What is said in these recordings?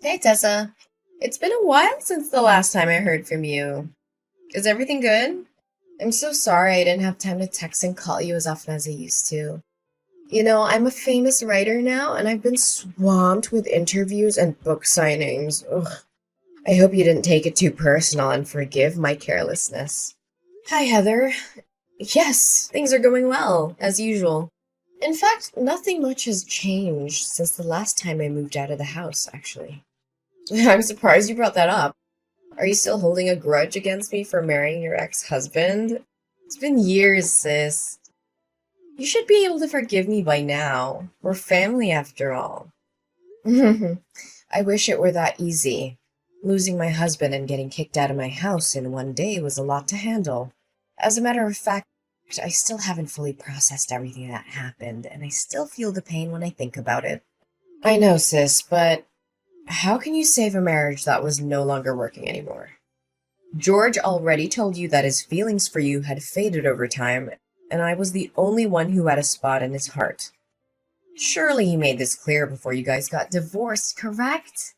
Hey Tessa, it's been a while since the last time I heard from you. Is everything good? I'm so sorry I didn't have time to text and call you as often as I used to. I'm a famous writer now and I've been swamped with interviews and book signings. Ugh. I hope you didn't take it too personal and forgive my carelessness. Hi Heather. Yes, things are going well, as usual. In fact, nothing much has changed since the last time I moved out of the house, actually. I'm surprised you brought that up. Are you still holding a grudge against me for marrying your ex-husband? It's been years, sis. You should be able to forgive me by now. We're family after all. I wish it were that easy. Losing my husband and getting kicked out of my house in one day was a lot to handle. As a matter of fact, I still haven't fully processed everything that happened, and I still feel the pain when I think about it. I know, sis, but how can you save a marriage that was no longer working anymore? George already told you that his feelings for you had faded over time, and I was the only one who had a spot in his heart. Surely he made this clear before you guys got divorced, correct?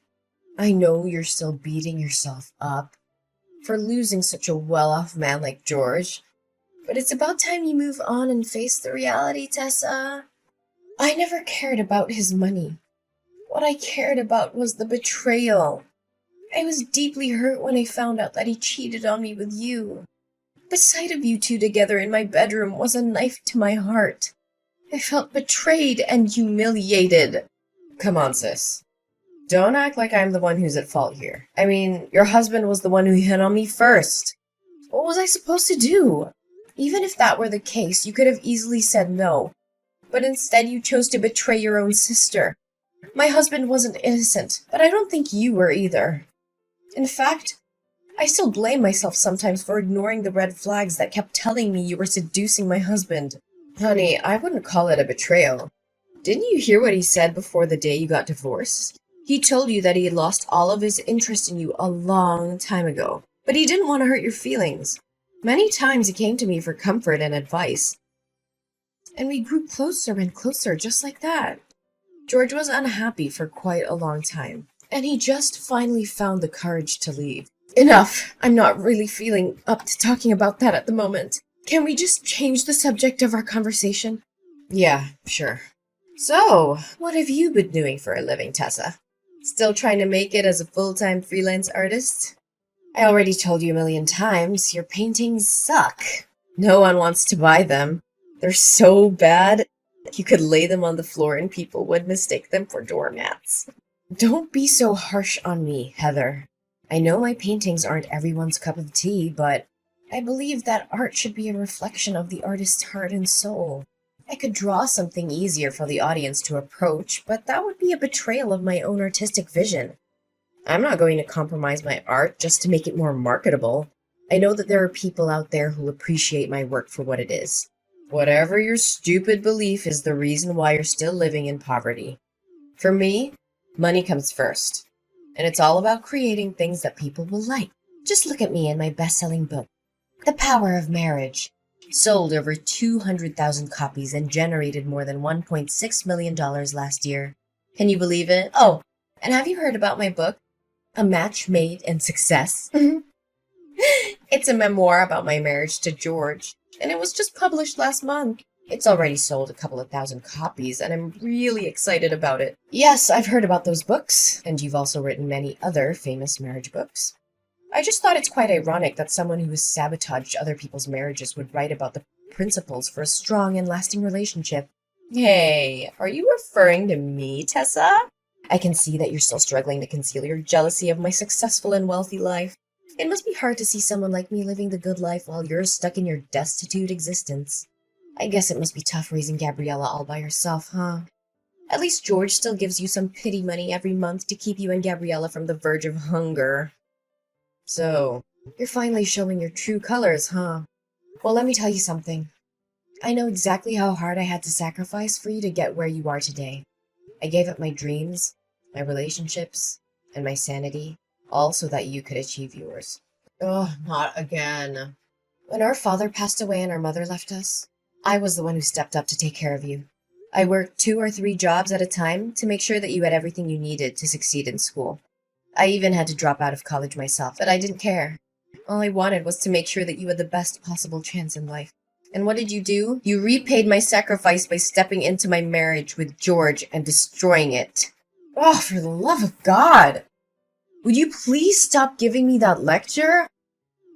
I know you're still beating yourself up for losing such a well-off man like George, but it's about time you move on and face the reality, Tessa. I never cared about his money. What I cared about was the betrayal. I was deeply hurt when I found out that he cheated on me with you. The sight of you two together in my bedroom was a knife to my heart. I felt betrayed and humiliated. Come on, sis. Don't act like I'm the one who's at fault here. I mean, your husband was the one who hit on me first. What was I supposed to do? Even if that were the case, you could have easily said no. But instead you chose to betray your own sister. My husband wasn't innocent, but I don't think you were either. In fact, I still blame myself sometimes for ignoring the red flags that kept telling me you were seducing my husband. Honey, I wouldn't call it a betrayal. Didn't you hear what he said before the day you got divorced? He told you that he had lost all of his interest in you a long time ago, but he didn't want to hurt your feelings. Many times he came to me for comfort and advice, and we grew closer and closer just like that. George was unhappy for quite a long time, and he just finally found the courage to leave. Enough! I'm not really feeling up to talking about that at the moment. Can we just change the subject of our conversation? Yeah, sure. So, what have you been doing for a living, Tessa? Still trying to make it as a full-time freelance artist? I already told you a million times, your paintings suck. No one wants to buy them. They're so bad, you could lay them on the floor and people would mistake them for doormats. Don't be so harsh on me, Heather. I know my paintings aren't everyone's cup of tea, but I believe that art should be a reflection of the artist's heart and soul. I could draw something easier for the audience to approach, but that would be a betrayal of my own artistic vision. I'm not going to compromise my art just to make it more marketable. I know that there are people out there who appreciate my work for what it is. Whatever your stupid belief is the reason why you're still living in poverty. For me, money comes first. And it's all about creating things that people will like. Just look at me and my best-selling book, The Power of Marriage. Sold over 200,000 copies and generated more than $1.6 million last year. Can you believe it? Oh, and have you heard about my book, A Match Made in Success? It's a memoir about my marriage to George, and it was just published last month. It's already sold a couple of thousand copies, and I'm really excited about it. Yes, I've heard about those books, and you've also written many other famous marriage books. I just thought it's quite ironic that someone who has sabotaged other people's marriages would write about the principles for a strong and lasting relationship. Hey, are you referring to me, Tessa? I can see that you're still struggling to conceal your jealousy of my successful and wealthy life. It must be hard to see someone like me living the good life while you're stuck in your destitute existence. I guess it must be tough raising Gabriella all by herself, huh? At least George still gives you some pity money every month to keep you and Gabriella from the verge of hunger. So, you're finally showing your true colors, huh? Well, let me tell you something. I know exactly how hard I had to sacrifice for you to get where you are today. I gave up my dreams, my relationships, and my sanity, all so that you could achieve yours. Oh, not again. When our father passed away and our mother left us, I was the one who stepped up to take care of you. I worked 2 or 3 jobs at a time to make sure that you had everything you needed to succeed in school. I even had to drop out of college myself, but I didn't care. All I wanted was to make sure that you had the best possible chance in life. And what did you do? You repaid my sacrifice by stepping into my marriage with George and destroying it. Oh, for the love of God! Would you please stop giving me that lecture?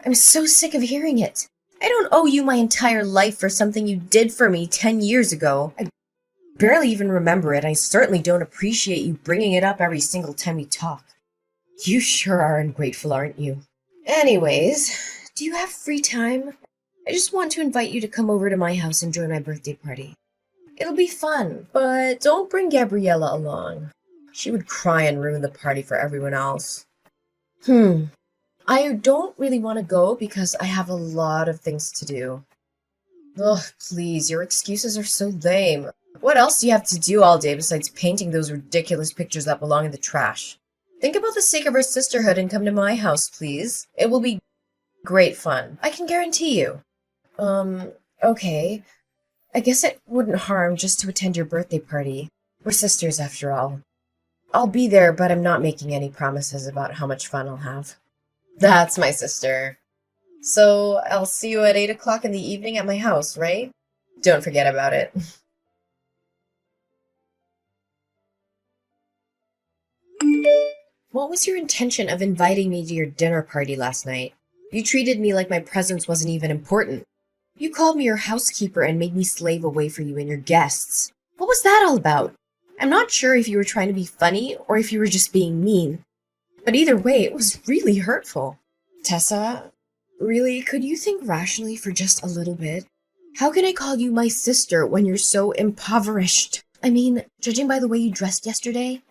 I'm so sick of hearing it. I don't owe you my entire life for something you did for me 10 years ago. I barely even remember it. I certainly don't appreciate you bringing it up every single time we talk. You sure are ungrateful, aren't you? Anyways, do you have free time? I just want to invite you to come over to my house and join my birthday party. It'll be fun, but don't bring Gabriella along. She would cry and ruin the party for everyone else. I don't really want to go because I have a lot of things to do. Ugh, please, your excuses are so lame. What else do you have to do all day besides painting those ridiculous pictures that belong in the trash? Think about the sake of our sisterhood and come to my house, please. It will be great fun. I can guarantee you. Okay. I guess it wouldn't harm just to attend your birthday party. We're sisters after all. I'll be there, but I'm not making any promises about how much fun I'll have. That's my sister. So I'll see you at 8 o'clock in the evening at my house, right? Don't forget about it. What was your intention of inviting me to your dinner party last night? You treated me like my presence wasn't even important. You called me your housekeeper and made me slave away for you and your guests. What was that all about? I'm not sure if you were trying to be funny or if you were just being mean. But either way, it was really hurtful. Tessa, really, could you think rationally for just a little bit? How can I call you my sister when you're so impoverished? I mean, judging by the way you dressed yesterday,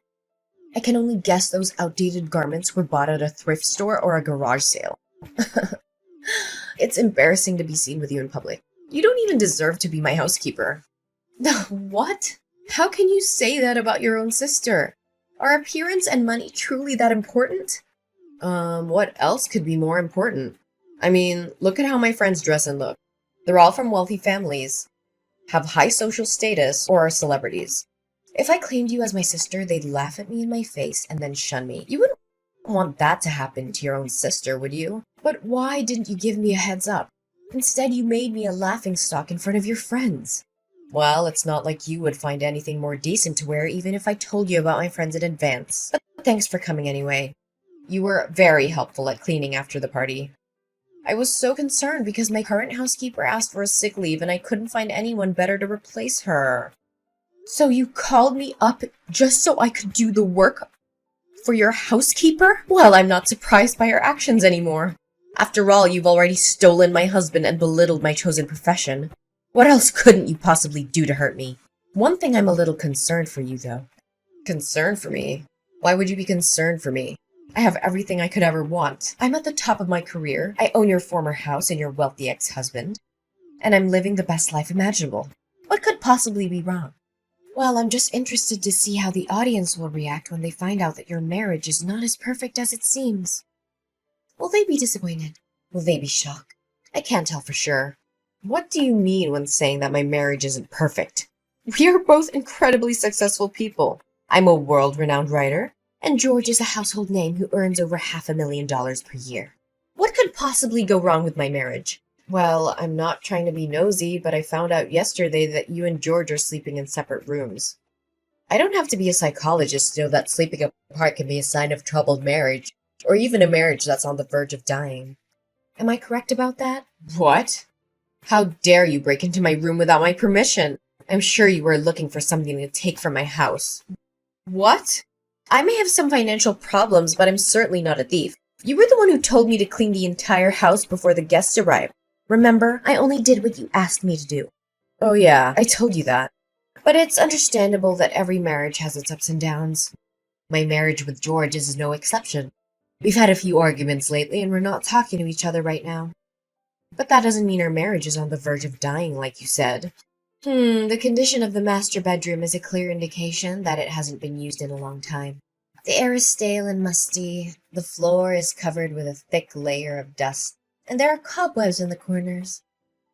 I can only guess those outdated garments were bought at a thrift store or a garage sale. It's embarrassing to be seen with you in public. You don't even deserve to be my housekeeper. What? How can you say that about your own sister? Are appearance and money truly that important? What else could be more important? I mean, look at how my friends dress and look. They're all from wealthy families, have high social status, or are celebrities. If I claimed you as my sister, they'd laugh at me in my face and then shun me. You wouldn't want that to happen to your own sister, would you? But why didn't you give me a heads up? Instead, you made me a laughingstock in front of your friends. Well, it's not like you would find anything more decent to wear even if I told you about my friends in advance. But thanks for coming anyway. You were very helpful at cleaning after the party. I was so concerned because my current housekeeper asked for a sick leave and I couldn't find anyone better to replace her. So you called me up just so I could do the work for your housekeeper? Well, I'm not surprised by your actions anymore. After all, you've already stolen my husband and belittled my chosen profession. What else couldn't you possibly do to hurt me? One thing I'm a little concerned for you, though. Concerned for me? Why would you be concerned for me? I have everything I could ever want. I'm at the top of my career. I own your former house and your wealthy ex-husband. And I'm living the best life imaginable. What could possibly be wrong? Well, I'm just interested to see how the audience will react when they find out that your marriage is not as perfect as it seems. Will they be disappointed? Will they be shocked? I can't tell for sure. What do you mean when saying that my marriage isn't perfect? We are both incredibly successful people. I'm a world-renowned writer, and George is a household name who earns over $500,000 per year. What could possibly go wrong with my marriage? Well, I'm not trying to be nosy, but I found out yesterday that you and George are sleeping in separate rooms. I don't have to be a psychologist to know that sleeping apart can be a sign of troubled marriage, or even a marriage that's on the verge of dying. Am I correct about that? What? How dare you break into my room without my permission? I'm sure you were looking for something to take from my house. What? I may have some financial problems, but I'm certainly not a thief. You were the one who told me to clean the entire house before the guests arrived. Remember, I only did what you asked me to do. Oh yeah, I told you that. But it's understandable that every marriage has its ups and downs. My marriage with George is no exception. We've had a few arguments lately and we're not talking to each other right now. But that doesn't mean our marriage is on the verge of dying, like you said. The condition of the master bedroom is a clear indication that it hasn't been used in a long time. The air is stale and musty, the floor is covered with a thick layer of dust, and there are cobwebs in the corners.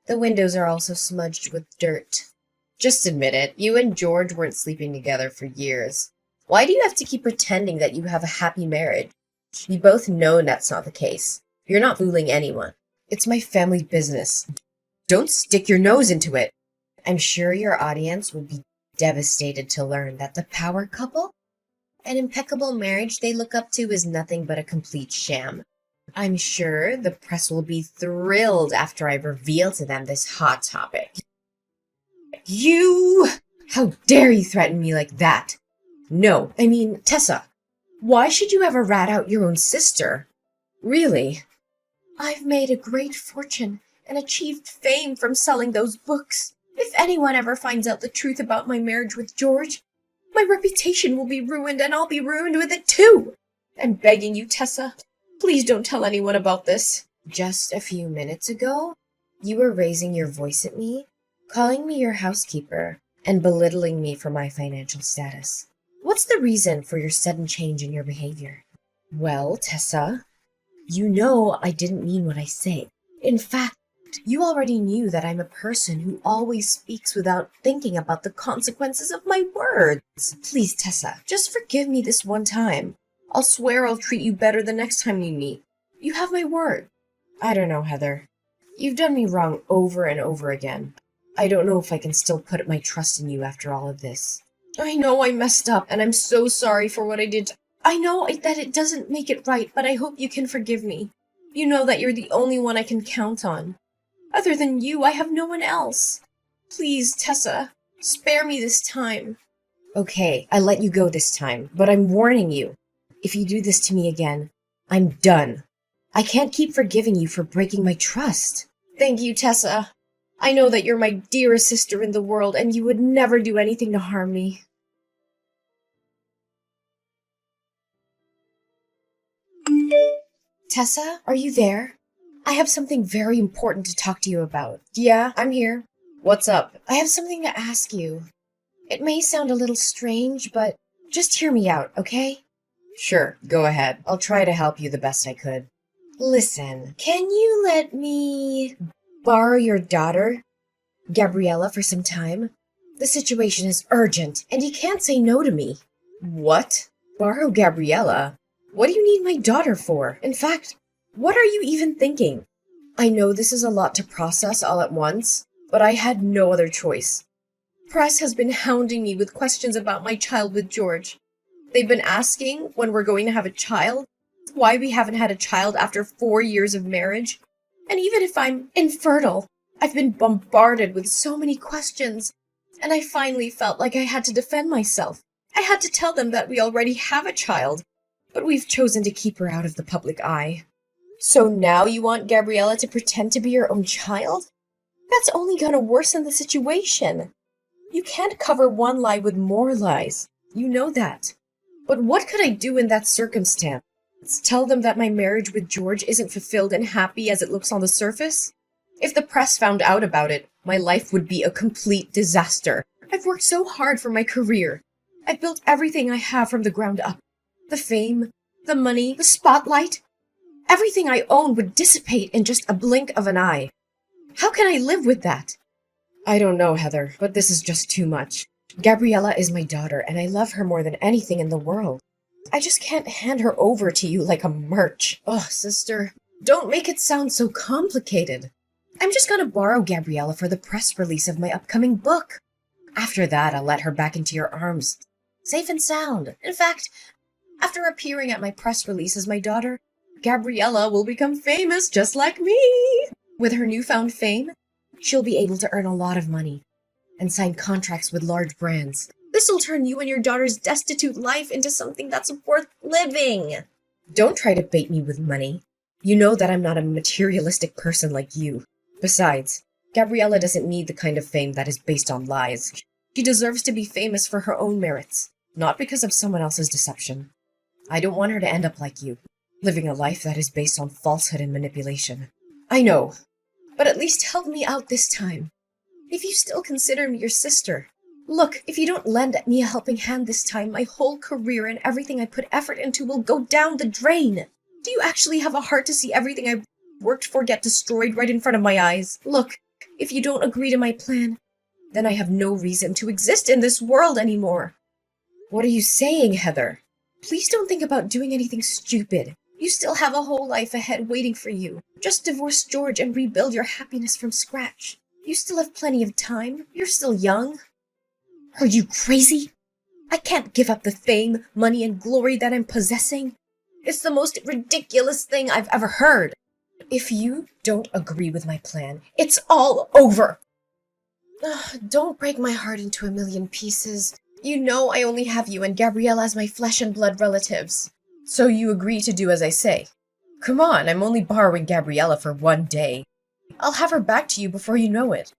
The windows are also smudged with dirt. Just admit it, you and George weren't sleeping together for years. Why do you have to keep pretending that you have a happy marriage? We both know that's not the case. You're not fooling anyone. It's my family business. Don't stick your nose into it. I'm sure your audience will be devastated to learn that the power couple, an impeccable marriage they look up to, is nothing but a complete sham. I'm sure the press will be thrilled after I reveal to them this hot topic. You! How dare you threaten me like that? No, I mean, Tessa, why should you ever rat out your own sister? Really? I've made a great fortune and achieved fame from selling those books. If anyone ever finds out the truth about my marriage with George, my reputation will be ruined and I'll be ruined with it too. I'm begging you, Tessa, please don't tell anyone about this. Just a few minutes ago, you were raising your voice at me, calling me your housekeeper, and belittling me for my financial status. What's the reason for your sudden change in your behavior? Well, Tessa, you know I didn't mean what I say. In fact, you already knew that I'm a person who always speaks without thinking about the consequences of my words. Please, Tessa, just forgive me this one time. I'll swear I'll treat you better the next time we meet. You have my word. I don't know, Heather. You've done me wrong over and over again. I don't know if I can still put my trust in you after all of this. I know I messed up, and I'm so sorry for what I did. I know that it doesn't make it right, but I hope you can forgive me. You know that you're the only one I can count on. Other than you, I have no one else. Please, Tessa, spare me this time. Okay, I let you go this time, but I'm warning you. If you do this to me again, I'm done. I can't keep forgiving you for breaking my trust. Thank you, Tessa. I know that you're my dearest sister in the world, and you would never do anything to harm me. Tessa, are you there? I have something very important to talk to you about. Yeah, I'm here. What's up? I have something to ask you. It may sound a little strange, but just hear me out, okay? Sure, go ahead. I'll try to help you the best I could. Listen, can you let me borrow your daughter, Gabriella, for some time? The situation is urgent, and you can't say no to me. What? Borrow Gabriella? What do you need my daughter for? In fact, what are you even thinking? I know this is a lot to process all at once, but I had no other choice. Press has been hounding me with questions about my child with George. They've been asking when we're going to have a child, why we haven't had a child after 4 years of marriage, and even if I'm infertile. I've been bombarded with so many questions, and I finally felt like I had to defend myself. I had to tell them that we already have a child, but we've chosen to keep her out of the public eye. So now you want Gabriella to pretend to be your own child? That's only gonna worsen the situation. You can't cover one lie with more lies. You know that. But what could I do in that circumstance? Tell them that my marriage with George isn't fulfilled and happy as it looks on the surface? If the press found out about it, my life would be a complete disaster. I've worked so hard for my career. I've built everything I have from the ground up. The fame, the money, the spotlight. Everything I own would dissipate in just a blink of an eye. How can I live with that? I don't know, Heather, but this is just too much. Gabriella is my daughter, and I love her more than anything in the world. I just can't hand her over to you like a merch. Oh, sister, don't make it sound so complicated. I'm just gonna borrow Gabriella for the press release of my upcoming book. After that, I'll let her back into your arms, safe and sound. In fact, after appearing at my press release as my daughter, Gabriella will become famous just like me. With her newfound fame, she'll be able to earn a lot of money and sign contracts with large brands. This will turn you and your daughter's destitute life into something that's worth living. Don't try to bait me with money. You know that I'm not a materialistic person like you. Besides, Gabriella doesn't need the kind of fame that is based on lies. She deserves to be famous for her own merits, not because of someone else's deception. I don't want her to end up like you, living a life that is based on falsehood and manipulation. I know, but at least help me out this time. If you still consider me your sister. Look, if you don't lend me a helping hand this time, my whole career and everything I put effort into will go down the drain. Do you actually have a heart to see everything I've worked for get destroyed right in front of my eyes? Look, if you don't agree to my plan, then I have no reason to exist in this world anymore. What are you saying, Heather? Please don't think about doing anything stupid. You still have a whole life ahead waiting for you. Just divorce George and rebuild your happiness from scratch. You still have plenty of time. You're still young. Are you crazy? I can't give up the fame, money, and glory that I'm possessing. It's the most ridiculous thing I've ever heard. If you don't agree with my plan, it's all over. Don't break my heart into a million pieces. You know I only have you and Gabriella as my flesh and blood relatives. So you agree to do as I say? Come on, I'm only borrowing Gabriella for 1 day. I'll have her back to you before you know it.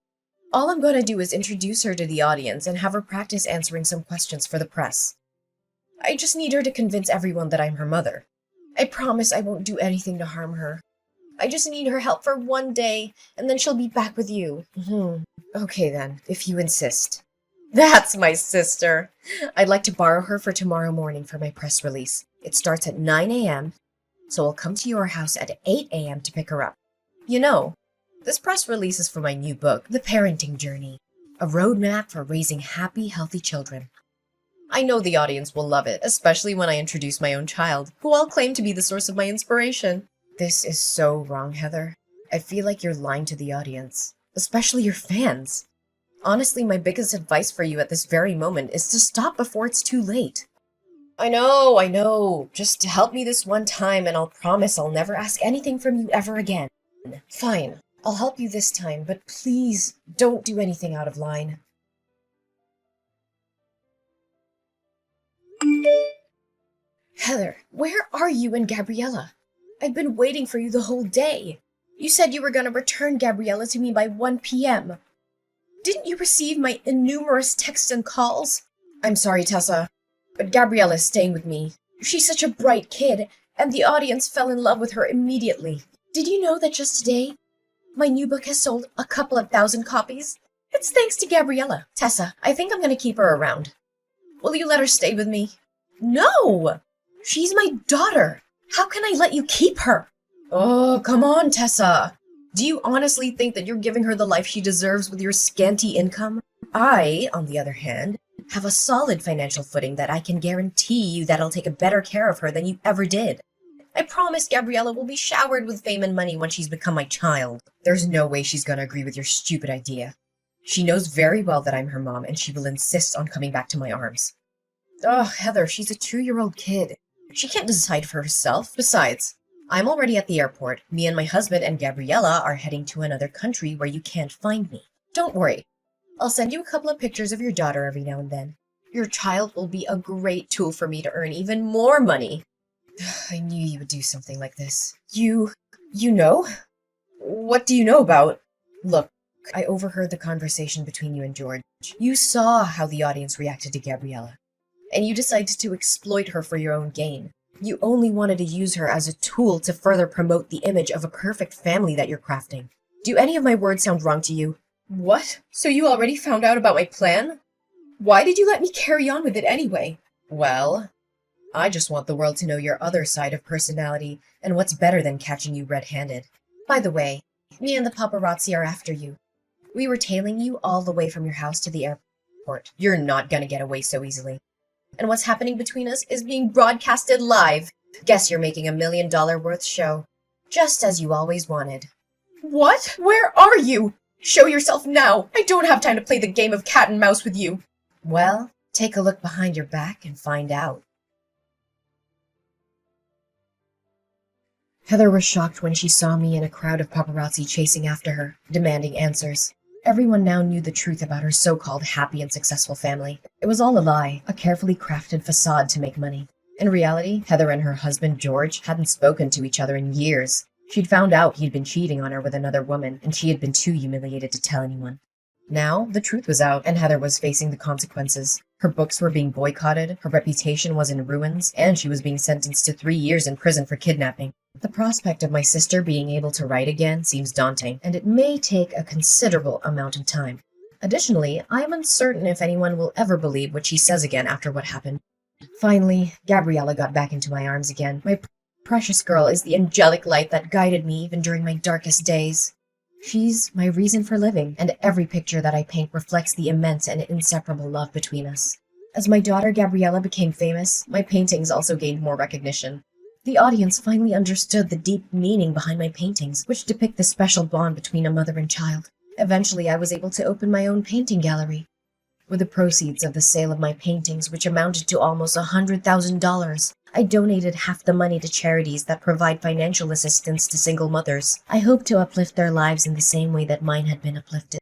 All I'm going to do is introduce her to the audience and have her practice answering some questions for the press. I just need her to convince everyone that I'm her mother. I promise I won't do anything to harm her. I just need her help for 1 day, and then she'll be back with you. Okay then, if you insist. That's my sister. I'd like to borrow her for tomorrow morning for my press release. It starts at 9 a.m., so I'll come to your house at 8 a.m. to pick her up. You know, this press release is for my new book, The Parenting Journey, a roadmap for raising happy, healthy children. I know the audience will love it, especially when I introduce my own child, who I'll claim to be the source of my inspiration. This is so wrong, Heather. I feel like you're lying to the audience, especially your fans. Honestly, my biggest advice for you at this very moment is to stop before it's too late. I know. Just help me this one time and I'll promise I'll never ask anything from you ever again. Fine, I'll help you this time, but please don't do anything out of line. Heather, where are you and Gabriella? I've been waiting for you the whole day. You said you were going to return Gabriella to me by 1 p.m. Didn't you receive my innumerous texts and calls? I'm sorry, Tessa, but Gabriella's staying with me. She's such a bright kid, and the audience fell in love with her immediately. Did you know that just today, my new book has sold a couple of thousand copies? It's thanks to Gabriella. Tessa, I think I'm going to keep her around. Will you let her stay with me? No! She's my daughter. How can I let you keep her? Oh, come on, Tessa. Do you honestly think that you're giving her the life she deserves with your scanty income? I, on the other hand, have a solid financial footing that I can guarantee you that'll take a better care of her than you ever did. I promise Gabriella will be showered with fame and money when she's become my child. There's no way she's gonna agree with your stupid idea. She knows very well that I'm her mom, and she will insist on coming back to my arms. Oh, Heather, she's a 2-year-old kid. She can't decide for herself. Besides, I'm already at the airport. Me and my husband and Gabriella are heading to another country where you can't find me. Don't worry. I'll send you a couple of pictures of your daughter every now and then. Your child will be a great tool for me to earn even more money. I knew you would do something like this. You know? What do you know about? Look, I overheard the conversation between you and George. You saw how the audience reacted to Gabriella, and you decided to exploit her for your own gain. You only wanted to use her as a tool to further promote the image of a perfect family that you're crafting. Do any of my words sound wrong to you? What? So you already found out about my plan? Why did you let me carry on with it anyway? Well, I just want the world to know your other side of personality, and what's better than catching you red-handed. By the way, me and the paparazzi are after you. We were tailing you all the way from your house to the airport. You're not gonna get away so easily. And what's happening between us is being broadcasted live. Guess you're making $1 million worth show. Just as you always wanted. What? Where are you? Show yourself now. I don't have time to play the game of cat and mouse with you. Well, take a look behind your back and find out. Heather was shocked when she saw me and a crowd of paparazzi chasing after her, demanding answers. Everyone now knew the truth about her so-called happy and successful family. It was all a lie, a carefully crafted facade to make money. In reality, Heather and her husband George hadn't spoken to each other in years. She'd found out he'd been cheating on her with another woman, and she had been too humiliated to tell anyone. Now, the truth was out, and Heather was facing the consequences. Her books were being boycotted, her reputation was in ruins, and she was being sentenced to 3 years in prison for kidnapping. The prospect of my sister being able to write again seems daunting, and it may take a considerable amount of time. Additionally, I am uncertain if anyone will ever believe what she says again after what happened. Finally, Gabriella got back into my arms again. My precious girl is the angelic light that guided me even during my darkest days. She's my reason for living, and every picture that I paint reflects the immense and inseparable love between us. As my daughter Gabriella became famous, my paintings also gained more recognition. The audience finally understood the deep meaning behind my paintings, which depict the special bond between a mother and child. Eventually, I was able to open my own painting gallery. With the proceeds of the sale of my paintings, which amounted to almost $100,000, I donated half the money to charities that provide financial assistance to single mothers. I hope to uplift their lives in the same way that mine had been uplifted.